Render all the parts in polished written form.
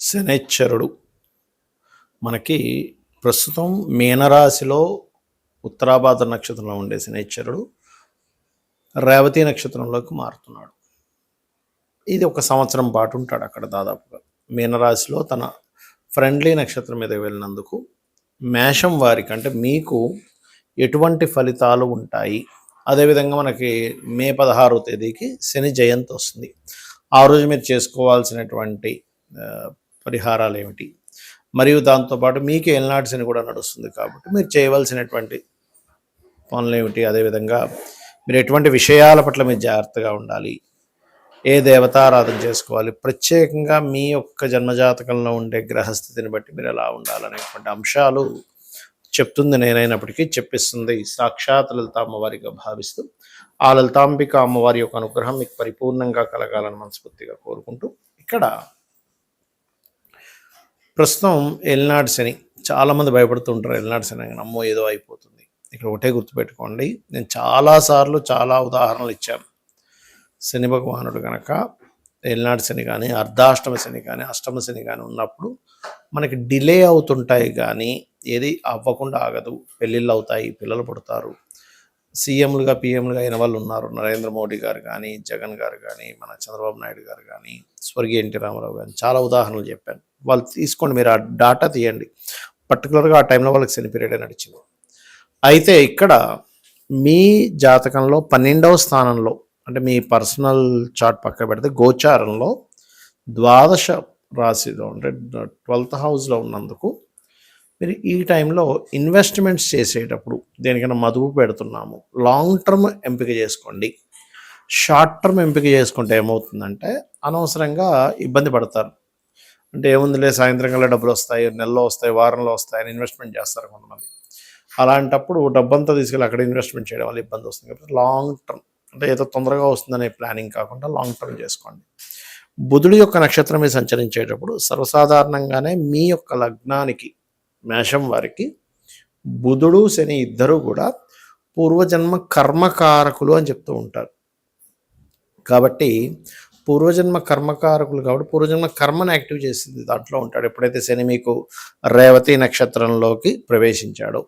శనైశ్చరుడు మనకి ప్రస్తుతం మీనరాశిలో ఉత్తరాభాద్ర నక్షత్రంలో ఉండే శనైశ్చరుడు రేవతి నక్షత్రంలోకి మారుతున్నాడు. ఇది ఒక సంవత్సరం పాటు ఉంటాడు అక్కడ దాదాపుగా. మీనరాశిలో తన ఫ్రెండ్లీ నక్షత్రం మీద వెళ్ళినందుకు మేషం వారికి అంటే మీకు ఎటువంటి ఫలితాలు ఉంటాయి, అదేవిధంగా మనకి మే 16వ తేదీకి శని జయంతి వస్తుంది. ఆ రోజు మీరు చేసుకోవాల్సినటువంటి పరిహారాలు ఏమిటి, మరియు దాంతోపాటు మీకు ఏలినాటి శని కూడా నడుస్తుంది కాబట్టి మీరు చేయవలసినటువంటి పనులు ఏమిటి, అదేవిధంగా మీరు ఎటువంటి విషయాల పట్ల మీరు జాగ్రత్తగా ఉండాలి, ఏ దేవతారాధన చేసుకోవాలి, ప్రత్యేకంగా మీ యొక్క జన్మజాతకంలో ఉండే గ్రహస్థితిని బట్టి మీరు ఎలా ఉండాలనేటువంటి అంశాలు చెప్తుంది నేనైనప్పటికీ చెప్పిస్తుంది సాక్షాత్ లలిత అమ్మవారిగా భావిస్తూ ఆ లలితాంబిక అమ్మవారి యొక్క అనుగ్రహం మీకు పరిపూర్ణంగా కలగాలని మనస్ఫూర్తిగా కోరుకుంటూ, ఇక్కడ ప్రస్తుతం ఎల్నాడు శని చాలామంది భయపడుతుంటారు. ఎల్నాడు శని అమ్మో ఏదో అయిపోతుంది. ఇక్కడ ఒకటే గుర్తుపెట్టుకోండి, నేను చాలాసార్లు చాలా ఉదాహరణలు ఇచ్చాను. శని భగవానుడు కనుక ఎల్నాడు శని కానీ అర్ధాష్టమ శని కానీ అష్టమ శని కానీ ఉన్నప్పుడు మనకి డిలే అవుతుంటాయి, కానీ ఏది అవ్వకుండా ఆగదు. పెళ్ళిళ్ళు అవుతాయి, పిల్లలు పుడతారు. సీఎంలుగా పిఎంలుగా అయిన వాళ్ళు ఉన్నారు. నరేంద్ర మోడీ గారు కానీ, జగన్ గారు కానీ, మన చంద్రబాబు నాయుడు గారు కానీ, స్వర్గీయ ఎన్టీ రామారావు కానీ, చాలా ఉదాహరణలు చెప్పాను. వాళ్ళు తీసుకోండి, మీరు ఆ డాటా తీయండి. పర్టికులర్గా ఆ టైంలో వాళ్ళకి శని పీరియడే నడిచింది. అయితే ఇక్కడ మీ జాతకంలో 12వ స్థానంలో అంటే మీ పర్సనల్ చార్ట్ పక్క పెడితే గోచారంలో ద్వాదశ రాశిలో అంటే 12th హౌస్లో ఉన్నందుకు మీరు ఈ టైంలో ఇన్వెస్ట్మెంట్స్ చేసేటప్పుడు దేనికైనా మదుపు పెడుతున్నాము, లాంగ్ టర్మ్ ఎంపిక చేసుకోండి. షార్ట్ టర్మ్ ఎంపిక చేసుకుంటే ఏమవుతుందంటే అనవసరంగా ఇబ్బంది పడతారు. అంటే ఏముందిలే సాయంత్రం కల్లా డబ్బులు వస్తాయి, నెలలో వస్తాయి, వారంలో వస్తాయి అని ఇన్వెస్ట్మెంట్ చేస్తారు కొంతమంది. అలాంటప్పుడు డబ్బంతా తీసుకెళ్ళి అక్కడ ఇన్వెస్ట్మెంట్ చేయడం వల్ల ఇబ్బంది వస్తుంది. కాబట్టి లాంగ్ టర్మ్ అంటే ఏదో తొందరగా వస్తుందనే ప్లానింగ్ కాకుండా లాంగ్ టర్మ్ చేసుకోండి. బుధుడి యొక్క నక్షత్రం మీద సంచరించేటప్పుడు సర్వసాధారణంగానే మీ యొక్క లగ్నానికి మేషం వారికి బుధుడు శని ఇద్దరు కూడా పూర్వజన్మ కర్మకారకులు అని చెప్తూ ఉంటారు. కాబట్టి పూర్వజన్మ కర్మకారకులు కాబట్టి పూర్వజన్మ కర్మను యాక్టివ్ చేసింది దాంట్లో ఉంటాడు. ఎప్పుడైతే శని మీకు రేవతి నక్షత్రంలోకి ప్రవేశించాడో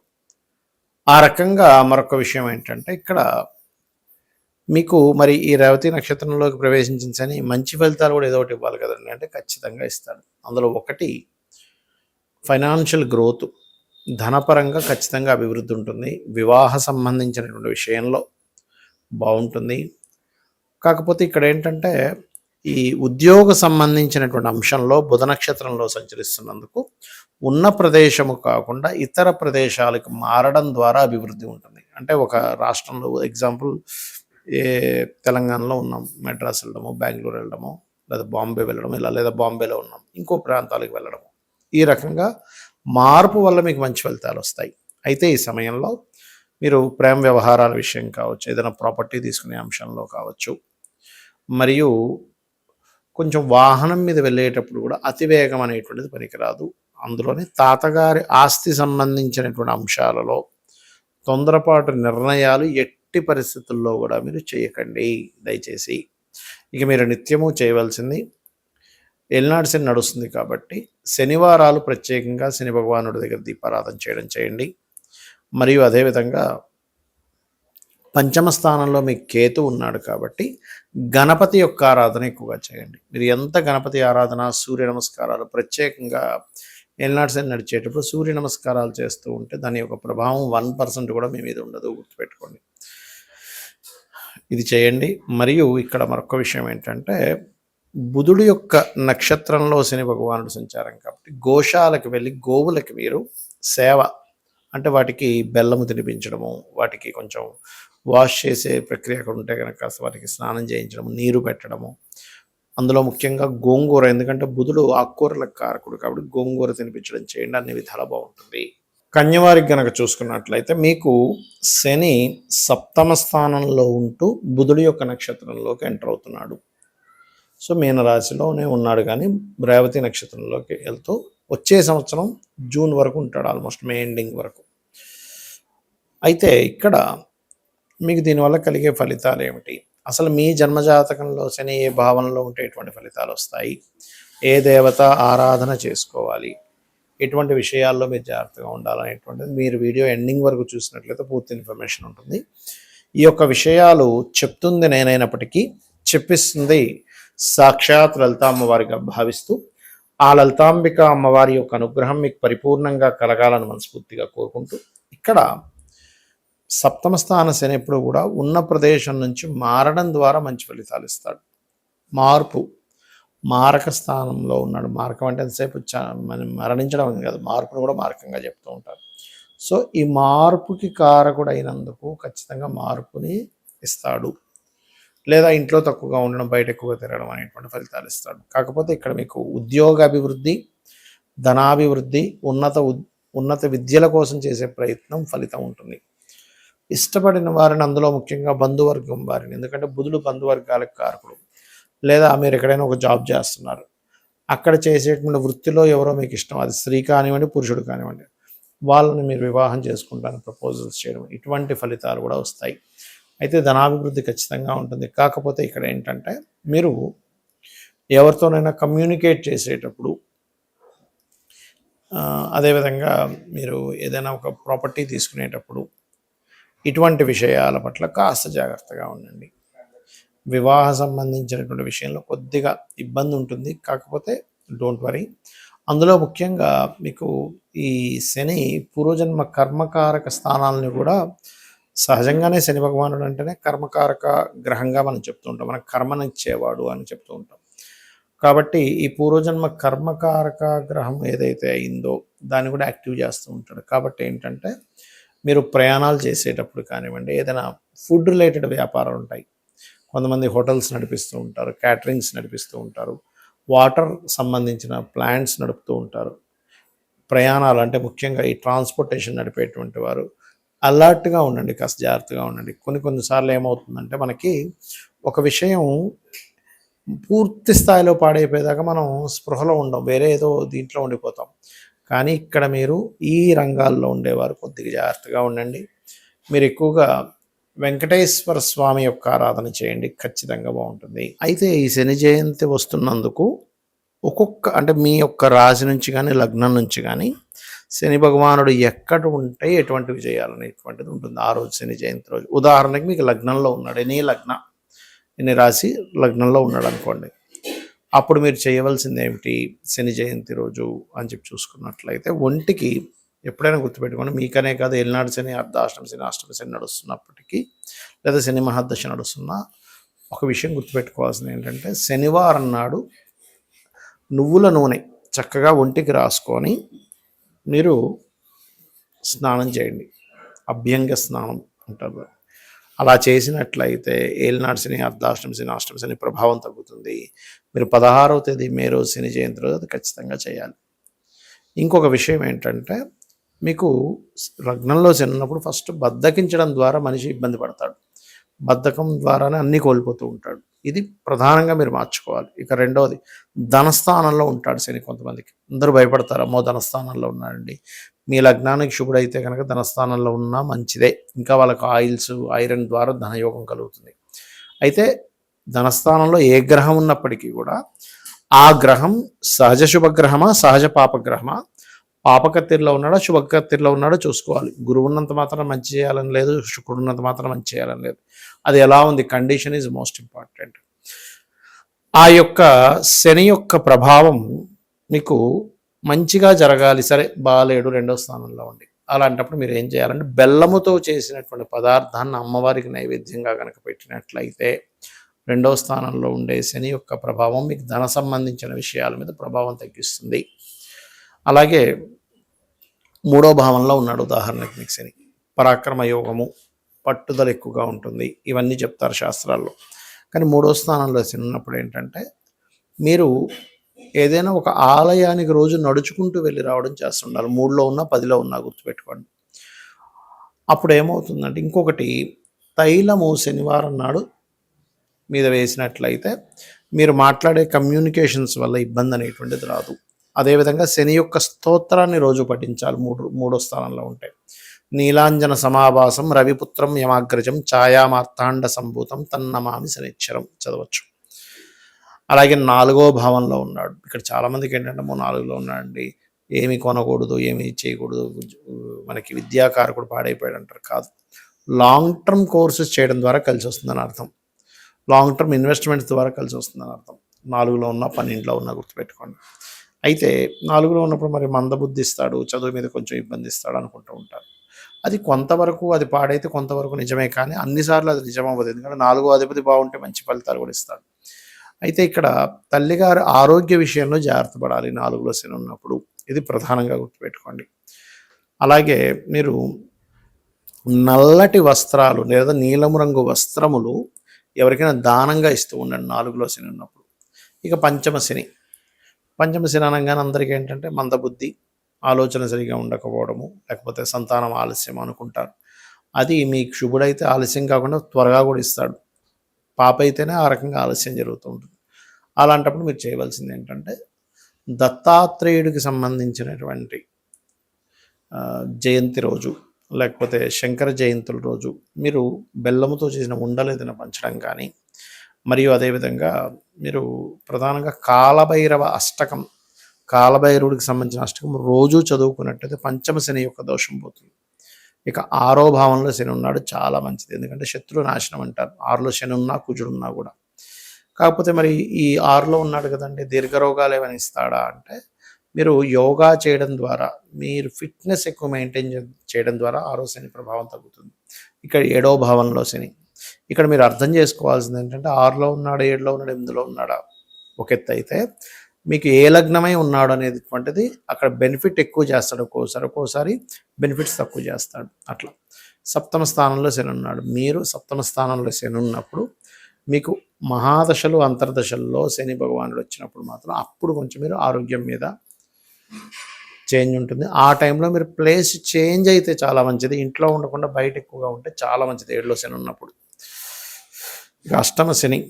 ఆ రకంగా మరొక విషయం ఏంటంటే ఇక్కడ మీకు మరి ఈ రేవతి నక్షత్రంలోకి ప్రవేశించిన శని మంచి ఫలితాలు కూడా ఏదో ఒకటి ఇవ్వాలి కదండి. అంటే ఖచ్చితంగా ఇస్తాడు. అందులో ఒకటి ఫైనాన్షియల్ గ్రోత్, ధనపరంగా ఖచ్చితంగా అభివృద్ధి ఉంటుంది. వివాహ సంబంధించినటువంటి విషయంలో బాగుంటుంది. కాకపోతే ఇక్కడ ఏంటంటే ఈ ఉద్యోగ సంబంధించినటువంటి అంశంలో బుధ నక్షత్రంలో సంచరిస్తున్నందుకు ఉన్న ప్రదేశము కాకుండా ఇతర ప్రదేశాలకు మారడం ద్వారా అభివృద్ధి ఉంటుంది. అంటే ఒక రాష్ట్రంలో ఎగ్జాంపుల్ తెలంగాణలో ఉన్నాం, మెడ్రాస్ వెళ్ళడము, బెంగళూరు వెళ్ళడము, లేదా బాంబే వెళ్ళడం, ఇలా లేదా బాంబేలో ఉన్నాం ఇంకో ప్రాంతాలకు వెళ్ళడము, ఈ రకంగా మార్పు వల్ల మీకు మంచి ఫలితాలు వస్తాయి. అయితే ఈ సమయంలో మీరు ప్రేమ వ్యవహారాల విషయం కావచ్చు, ఏదైనా ప్రాపర్టీ తీసుకునే అంశంలో కావచ్చు, మరియు కొంచెం వాహనం మీద వెళ్ళేటప్పుడు కూడా అతివేగం అనేటువంటిది పనికిరాదు. అందులోనే తాతగారి ఆస్తి సంబంధించినటువంటి అంశాలలో తొందరపాటు నిర్ణయాలు ఎట్టి పరిస్థితుల్లో కూడా మీరు చేయకండి దయచేసి. ఇక మీరు నిత్యము చేయవలసింది, ఎల్నాడు శని నడుస్తుంది కాబట్టి శనివారాలు ప్రత్యేకంగా శని భగవానుడి దగ్గర దీపారాధన చేయండి. మరియు అదేవిధంగా పంచమ స్థానంలో మీకు కేతు ఉన్నాడు కాబట్టి గణపతి యొక్క ఆరాధన ఎక్కువగా చేయండి. మీరు ఎంత గణపతి ఆరాధన, సూర్య నమస్కారాలు, ప్రత్యేకంగా ఎల్నాడు శని నడిచేటప్పుడు సూర్య నమస్కారాలు చేస్తూ ఉంటే దాని యొక్క ప్రభావం 1% కూడా మీ మీద ఉండదు, గుర్తుపెట్టుకోండి. ఇది చేయండి. మరియు ఇక్కడ మరొక విషయం ఏంటంటే బుధుడు యొక్క నక్షత్రంలో శని భగవానుడు సంచారం కాబట్టి గోశాలకు వెళ్ళి గోవులకి మీరు సేవ అంటే వాటికి బెల్లము తినిపించడము, వాటికి కొంచెం వాష్ చేసే ప్రక్రియ ఉంటే కనుక వాటికి స్నానం చేయించడము, నీరు పెట్టడము, అందులో ముఖ్యంగా గోంగూర, ఎందుకంటే బుధుడు ఆకుకూరలకు కారకుడు కాబట్టి గోంగూర తినిపించడం చేయండి. అన్ని విధాలా బాగుంటుంది. కన్యవారికి గనక చూసుకున్నట్లయితే మీకు శని 7వ స్థానంలో ఉంటూ బుధుడి యొక్క నక్షత్రంలోకి ఎంటర్ అవుతున్నాడు. సో మీనరాశిలోనే ఉన్నాడు, కానీ రేవతి నక్షత్రంలోకి వెళ్తూ వచ్చే సంవత్సరం జూన్ వరకు ఉంటాడు, ఆల్మోస్ట్ మే ఎండింగ్ వరకు. అయితే ఇక్కడ మీకు దీనివల్ల కలిగే ఫలితాలు ఏమిటి, అసలు మీ జన్మజాతకంలో శని ఏ భావనలో ఉంటే ఎటువంటి ఫలితాలు వస్తాయి, ఏ దేవత ఆరాధన చేసుకోవాలి, ఎటువంటి విషయాల్లో మీరు జాగ్రత్తగా ఉండాలనేటువంటిది మీరు వీడియో ఎండింగ్ వరకు చూసినట్లయితే పూర్తి ఇన్ఫర్మేషన్ ఉంటుంది. ఈ యొక్క విషయాలు చెప్తుంది నేనైనప్పటికీ చెప్పిస్తుంది సాక్షాత్ లలిత అమ్మవారిగా భావిస్తూ ఆ లలితాంబిక అమ్మవారి యొక్క అనుగ్రహం మీకు పరిపూర్ణంగా కలగాలని మనస్ఫూర్తిగా కోరుకుంటూ, ఇక్కడ సప్తమ స్థాన శని ఎప్పుడు కూడా ఉన్న ప్రదేశం నుంచి మారడం ద్వారా మంచి ఫలితాలు ఇస్తాడు. మారక స్థానంలో ఉన్నాడు. మారకం అంటే ఎంతసేపు మరణించడం కాదు, మార్పును కూడా మారకంగా చెప్తూ ఉంటారు. సో ఈ మార్పుకి కారకుడైనందుకు ఖచ్చితంగా మార్పుని ఇస్తాడు. లేదా ఇంట్లో తక్కువగా ఉండడం, బయట ఎక్కువగా తిరగడం అనేటువంటి ఫలితాలు ఇస్తాడు. కాకపోతే ఇక్కడ మీకు ఉద్యోగ అభివృద్ధి, ధనాభివృద్ధి, ఉన్నత విద్యల కోసం చేసే ప్రయత్నం ఫలితం ఉంటుంది. ఇష్టపడిన వారిని, అందులో ముఖ్యంగా బంధువర్గం వారిని, ఎందుకంటే బుధుడు బంధువర్గాలకు కారకుడు. లేదా మీరు ఎక్కడైనా ఒక జాబ్ చేస్తున్నారు, అక్కడ చేసేటువంటి వృత్తిలో ఎవరో మీకు ఇష్టం, అది స్త్రీ కానివ్వండి పురుషుడు కానివ్వండి, వాళ్ళని మీరు వివాహం చేసుకుంటాను ప్రపోజల్స్ చేయడం, ఇటువంటి ఫలితాలు కూడా వస్తాయి. అయితే ధనాభివృద్ధి ఖచ్చితంగా ఉంటుంది. కాకపోతే ఇక్కడ ఏంటంటే మీరు ఎవరితోనైనా కమ్యూనికేట్ చేసేటప్పుడు, అదేవిధంగా మీరు ఏదైనా ఒక ప్రాపర్టీ తీసుకునేటప్పుడు ఇటువంటి విషయాల పట్ల కాస్త జాగ్రత్తగా ఉండండి. వివాహ సంబంధించినటువంటి విషయంలో కొద్దిగా ఇబ్బంది ఉంటుంది. కాకపోతే డోంట్ వరీ. అందులో ముఖ్యంగా మీకు ఈ శని పూర్వజన్మ కర్మకారక స్థానాలని కూడా, సహజంగానే శని భగవానుడు అంటేనే కర్మకారక గ్రహంగా మనం చెప్తూ ఉంటాం, మనకు కర్మనిచ్చేవాడు అని చెప్తూ ఉంటాం. కాబట్టి ఈ పూర్వజన్మ కర్మకారక గ్రహం ఏదైతే అయిందో దాన్ని కూడా యాక్టివ్ చేస్తూ ఉంటాడు. కాబట్టి ఏంటంటే మీరు ప్రయాణాలు చేసేటప్పుడు కానివ్వండి, ఏదైనా ఫుడ్ రిలేటెడ్ వ్యాపారాలు ఉంటాయి, కొంతమంది హోటల్స్ నడిపిస్తూ ఉంటారు, క్యాటరింగ్స్ నడిపిస్తూ ఉంటారు, వాటర్ సంబంధించిన ప్లాంట్స్ నడుపుతూ ఉంటారు, ప్రయాణాలు అంటే ముఖ్యంగా ఈ ట్రాన్స్పోర్టేషన్ నడిపేటువంటి వారు అలర్ట్గా ఉండండి, కాస్త జాగ్రత్తగా ఉండండి. కొన్నిసార్లు ఏమవుతుందంటే మనకి ఒక విషయం పూర్తి స్థాయిలో పాడైపోయేదాకా మనం స్పృహలో ఉండం, వేరే ఏదో దీంట్లో ఉండిపోతాం. కానీ ఇక్కడ మీరు ఈ రంగాల్లో ఉండేవారు కొద్దిగా జాగ్రత్తగా ఉండండి. మీరు ఎక్కువగా వెంకటేశ్వర స్వామి యొక్క ఆరాధన చేయండి, ఖచ్చితంగా బాగుంటుంది. అయితే ఈ శని జయంతి వస్తున్నందుకు అంటే మీ యొక్క రాశి నుంచి కానీ లగ్నం నుంచి కానీ శని భగవానుడు ఎక్కడ ఉంటే ఎటువంటివి చేయాలనేటువంటిది ఉంటుంది ఆ రోజు, శని జయంతి రోజు. ఉదాహరణకి మీకు లగ్నంలో ఉన్నాడు, ఎన్ని రాశి లగ్నంలో ఉన్నాడు అనుకోండి, అప్పుడు మీరు చేయవలసింది ఏమిటి శని జయంతి రోజు అని చెప్పి చూసుకున్నట్లయితే, ఒంటికి ఎప్పుడైనా గుర్తుపెట్టుకోండి, మీకనే కాదు ఏలినాడు శని, అర్ధాష్టమ శని, అష్టమ శని నడుస్తున్నప్పటికీ, లేదా శని మహాదశ నడుస్తున్నా ఒక విషయం గుర్తుపెట్టుకోవాల్సింది ఏంటంటే, శనివారం నాడు నువ్వుల నూనె చక్కగా ఒంటికి రాసుకొని మీరు స్నానం చేయండి. అభ్యంగ స్నానం అంటారు. అలా చేసినట్లయితే ఏలినాడు శని, అర్ధాష్టమ శని, అష్టమ శని ప్రభావం తగ్గుతుంది. మీరు 16వ తేదీ మే రోజు శని జయంతి రోజు అది ఖచ్చితంగా చేయాలి. ఇంకొక విషయం ఏంటంటే, మీకు లగ్నంలో శని ఉన్నప్పుడు ఫస్ట్ బద్ధకించడం ద్వారా మనిషి ఇబ్బంది పడతాడు, బద్ధకం ద్వారానే అన్నీ కోల్పోతూ ఉంటాడు. ఇది ప్రధానంగా మీరు మార్చుకోవాలి. ఇక రెండవది, ధనస్థానంలో ఉంటాడు శని. కొంతమందికి అందరూ భయపడతారు, అమ్మో ధనస్థానంలో ఉన్నాడండి. మీ లగ్నానికి శుభుడైతే కనుక ధనస్థానంలో ఉన్నా మంచిదే, ఇంకా వాళ్ళకు ఆయిల్స్ ఐరన్ ద్వారా ధనయోగం కలుగుతుంది. అయితే ధనస్థానంలో ఏ గ్రహం ఉన్నప్పటికీ కూడా ఆ గ్రహం సహజ శుభగ్రహమా సహజ పాపగ్రహమా, పాపకత్తిరిలో ఉన్నాడో శుభకత్తిరిలో ఉన్నాడో చూసుకోవాలి. గురువు ఉన్నంత మాత్రం మంచి చేయాలని లేదు, శుక్రుడు ఉన్నంత మాత్రం మంచి చేయాలని లేదు. అది ఎలా ఉంది, కండిషన్ ఈజ్ మోస్ట్ ఇంపార్టెంట్. ఆ యొక్క శని యొక్క ప్రభావం మీకు మంచిగా జరగాలి, సరే బాలేడు, 2వ స్థానంలో ఉండి, అలాంటప్పుడు మీరు ఏం చేయాలంటే బెల్లముతో చేసినటువంటి పదార్థాన్ని అమ్మవారికి నైవేద్యంగా కనుక పెట్టినట్లయితే 2వ స్థానంలో ఉండే శని యొక్క ప్రభావం మీకు ధన సంబంధించిన విషయాల మీద ప్రభావం తగ్గిస్తుంది. అలాగే 3వ భావంలో ఉన్నాడు ఉదాహరణకు మీకు శని, పరాక్రమ యోగము, పట్టుదల ఎక్కువగా ఉంటుంది, ఇవన్నీ చెప్తారు శాస్త్రాల్లో. కానీ 3వ స్థానంలో శని ఉన్నప్పుడు ఏంటంటే, మీరు ఏదైనా ఒక ఆలయానికి రోజు నడుచుకుంటూ వెళ్ళి రావడం చేస్తుండాలి. 3లో ఉన్నా 10లో ఉన్నా గుర్తుపెట్టుకోండి. అప్పుడు ఏమవుతుందంటే, ఇంకొకటి, తైలము శనివారం నాడు మీద వేసినట్లయితే మీరు మాట్లాడే కమ్యూనికేషన్స్ వల్ల ఇబ్బంది అనేటువంటిది రాదు. అదేవిధంగా శని యొక్క స్తోత్రాన్ని రోజు పఠించాలి 3వ స్థానంలో ఉంటే. నీలాంజన సమాభాసం రవిపుత్రం యమాగ్రజం ఛాయామార్తాండ సంభూతం తన్నమామి శనిచ్చరం చదవచ్చు. అలాగే 4వ భావంలో ఉన్నాడు. ఇక్కడ చాలామందికి ఏంటంటే 4లో ఉన్నాడండి, ఏమి కొనకూడదు, ఏమి చేయకూడదు, మనకి విద్యాకారకుడు పాడైపోయాడు అంటారు. కాదు, లాంగ్ టర్మ్ కోర్సెస్ చేయడం ద్వారా కలిసి వస్తుందని అర్థం. లాంగ్ టర్మ్ ఇన్వెస్ట్మెంట్స్ ద్వారా కలిసి వస్తుందని అర్థం. 4లో ఉన్నా 12లో ఉన్నా గుర్తుపెట్టుకోండి. అయితే 4లో ఉన్నప్పుడు మరి మందబుద్ధి ఇస్తాడు, చదువు మీద కొంచెం ఇబ్బంది ఇస్తాడు అనుకుంటూ ఉంటారు. అది కొంతవరకు అది పాడైతే కొంతవరకు నిజమే, కానీ అన్నిసార్లు అది నిజం అవ్వదు. ఎందుకంటే 4వ అధిపతి బాగుంటే మంచి ఫలితాలు కూడా ఇస్తాడు. అయితే ఇక్కడ తల్లిగారు ఆరోగ్య విషయంలో జాగ్రత్త పడాలి 4లో శని ఉన్నప్పుడు. ఇది ప్రధానంగా గుర్తుపెట్టుకోండి. అలాగే మీరు నల్లటి వస్త్రాలు లేదా నీలం రంగు వస్త్రములు ఎవరికైనా దానంగా ఇస్తూ ఉండండి 4లో శని ఉన్నప్పుడు. ఇక పంచమ శని అనగానే అందరికీ ఏంటంటే మందబుద్ధి, ఆలోచన సరిగా ఉండకపోవడము, లేకపోతే సంతానం ఆలస్యం అనుకుంటారు. అది మీకు శుభుడైతే ఆలస్యం కాకుండా త్వరగా కూడా ఇస్తాడు. పాప అయితేనే ఆ రకంగా ఆలస్యం జరుగుతూ ఉంటుంది. అలాంటప్పుడు మీరు చేయవలసింది ఏంటంటే దత్తాత్రేయుడికి సంబంధించినటువంటి జయంతి రోజు, లేకపోతే శంకర జయంతుల రోజు మీరు బెల్లముతో చేసిన ఉండలు ఏదైనా పంచడం కానీ, మరియు అదేవిధంగా మీరు ప్రధానంగా కాలభైరవ అష్టకం, కాలభైరవుడికి సంబంధించిన అష్టకం రోజు చదువుకున్నట్టయితే పంచమ శని యొక్క దోషం పోతుంది. ఇక 6వ భావంలో శని ఉన్నాడు, చాలా మంచిది. ఎందుకంటే శత్రు నాశనం అంటారు 6లో శని ఉన్నా కుజుడున్నా కూడా. కాకపోతే మరి ఈ 6లో ఉన్నాడు కదండి, దీర్ఘరోగాలు ఏమైనా ఇస్తాడా అంటే, మీరు యోగా చేయడం ద్వారా, మీరు ఫిట్నెస్ ఎక్కువ మెయింటైన్ చేయడం ద్వారా 6వ శని ప్రభావం తగ్గుతుంది. ఇక్కడ 7వ భావంలో శని. ఇక్కడ మీరు అర్థం చేసుకోవాల్సింది ఏంటంటే 6లో ఉన్నాడు, 7లో ఉన్నాడు, 8లో ఉన్నాడా ఒక ఎత్తు అయితే, మీకు ఏ లగ్నమై ఉన్నాడు అనేటువంటిది అక్కడ బెనిఫిట్ ఎక్కువ చేస్తాడు, ఒక్కోసారి బెనిఫిట్స్ తక్కువ చేస్తాడు. అట్లా సప్తమ స్థానంలో శని ఉన్నాడు. మీరు సప్తమ స్థానంలో శని ఉన్నప్పుడు మీకు మహాదశలు అంతర్దశల్లో శని భగవానుడు వచ్చినప్పుడు మాత్రం అప్పుడు కొంచెం మీరు ఆరోగ్యం మీద చేంజ్ ఉంటుంది. ఆ టైంలో మీరు ప్లేస్ చేంజ్ అయితే చాలా మంచిది. ఇంట్లో ఉండకుండా బయట ఎక్కువగా ఉంటే చాలా మంచిది 7లో శని ఉన్నప్పుడు. ఇక అష్టమ శని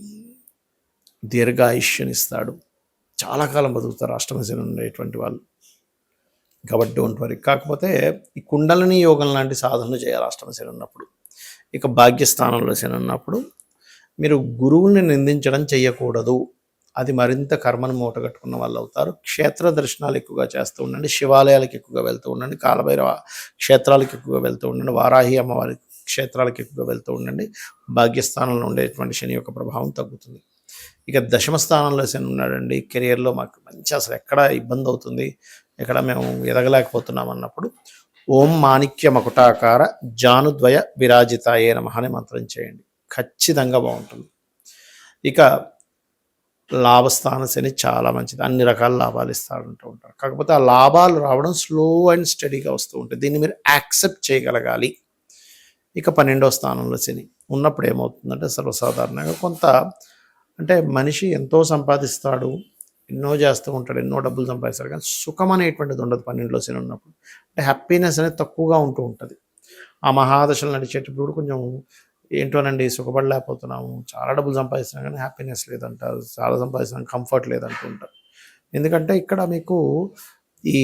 దీర్ఘాయుష్యనిస్తాడు, చాలా కాలం బతుకుతారు అష్టమ శని ఉండేటువంటి వాళ్ళు. కాబట్టి డోంట్ వరీ. కాకపోతే ఈ కుండలిని యోగం లాంటి సాధనలు చేయాలి అష్టమ శని ఉన్నప్పుడు. ఇక భాగ్యస్థానంలో శని ఉన్నప్పుడు మీరు గురువుని నిందించడం చేయకూడదు. అది మరింత కర్మను మూటగట్టుకున్న వాళ్ళు అవుతారు. క్షేత్ర దర్శనాలు ఎక్కువగా చేస్తూ ఉండండి, శివాలయాలకు ఎక్కువగా వెళ్తూ ఉండండి, కాలభైరవ క్షేత్రాలకు ఎక్కువగా వెళ్తూ ఉండండి, వారాహి అమ్మవారి క్షేత్రాలకు ఎక్కువగా వెళ్తూ ఉండండి. భాగ్యస్థానంలో ఉండేటువంటి శని యొక్క ప్రభావం తగ్గుతుంది. ఇక దశమ స్థానంలో శని ఉన్నాడండి, కెరియర్లో మాకు మంచి అసలు ఎక్కడ ఇబ్బంది అవుతుంది, ఎక్కడ మేము ఎదగలేకపోతున్నాం అన్నప్పుడు ఓం మాణిక్య మకుటాకార జానుద్వయ విరాజితాయే నమః అనే మంత్రం చేయండి, ఖచ్చితంగా బాగుంటుంది. ఇక లాభస్థాన శని చాలా మంచిది, అన్ని రకాల లాభాలు ఇస్తాడంటూ ఉంటారు. కాకపోతే ఆ లాభాలు రావడం స్లో అండ్ స్టడీగా వస్తూ ఉంటాయి, దీన్ని మీరు యాక్సెప్ట్ చేయగలగాలి. ఇక 12వ స్థానంలో శని ఉన్నప్పుడు ఏమవుతుందంటే సర్వసాధారణంగా కొంత అంటే మనిషి ఎంతో సంపాదిస్తాడు, ఎన్నో చేస్తూ ఉంటాడు, ఎన్నో డబ్బులు సంపాదిస్తాడు, కానీ సుఖం అనేటువంటిది ఉండదు 12లో శని ఉన్నప్పుడు. అంటే హ్యాపీనెస్ అనేది తక్కువగా ఉంటూ ఉంటుంది. ఆ మహాదశలు నడిచేటప్పుడు కొంచెం ఏంటోనండి సుఖపడలేకపోతున్నాము, చాలా డబ్బులు సంపాదిస్తున్నాం కానీ హ్యాపీనెస్ లేదంటారు, చాలా సంపాదిస్తున్నాం కంఫర్ట్ లేదంటూ ఉంటారు. ఎందుకంటే ఇక్కడ మీకు ఈ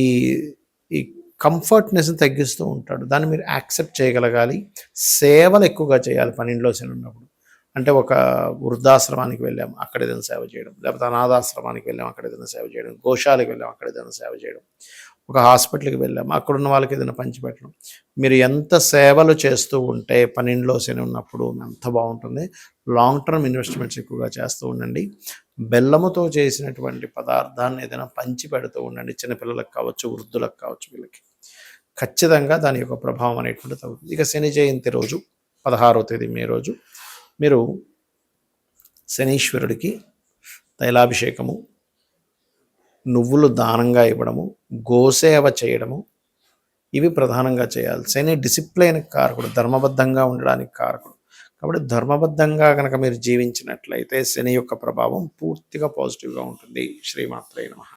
ఈ కంఫర్ట్నెస్ని తగ్గిస్తూ ఉంటాడు, దాన్ని మీరు యాక్సెప్ట్ చేయగలగాలి. సేవలు ఎక్కువగా చేయాలి 12లో శని ఉన్నప్పుడు. అంటే ఒక వృద్ధాశ్రమానికి వెళ్ళాం అక్కడ ఏదైనా సేవ చేయడం, లేకపోతే అనాథాశ్రమానికి వెళ్ళాం అక్కడ ఏదైనా సేవ చేయడం, గోశాలకు వెళ్ళాం అక్కడ ఏదైనా సేవ చేయడం, ఒక హాస్పిటల్కి వెళ్ళాం అక్కడున్న వాళ్ళకి ఏదైనా పంచిపెట్టడం. మీరు ఎంత సేవలు చేస్తూ ఉంటే 12లో శని ఉన్నప్పుడు అంత బాగుంటుంది. లాంగ్ టర్మ్ ఇన్వెస్ట్మెంట్స్ ఎక్కువగా చేస్తూ ఉండండి. బెల్లముతో చేసినటువంటి పదార్థాన్ని ఏదైనా పంచి పెడుతూ ఉండండి, చిన్నపిల్లలకు కావచ్చు, వృద్ధులకు కావచ్చు, వీళ్ళకి ఖచ్చితంగా దాని యొక్క ప్రభావం అనేటువంటి తగ్గుతుంది. ఇక శని జయంతి రోజు 16వ తేదీ మే రోజు మీరు శనీశ్వరుడికి తైలాభిషేకము, నువ్వులు దానంగా ఇవ్వడము, గోసేవ చేయడము, ఇవి ప్రధానంగా చేయాలి. శని డిసిప్లైన్ కారకుడు, ధర్మబద్ధంగా ఉండడానికి కారకుడు. కాబట్టి ధర్మబద్ధంగా కనుక మీరు జీవించినట్లయితే శని యొక్క ప్రభావం పూర్తిగా పాజిటివ్గా ఉంటుంది. శ్రీమాత్రే నమః.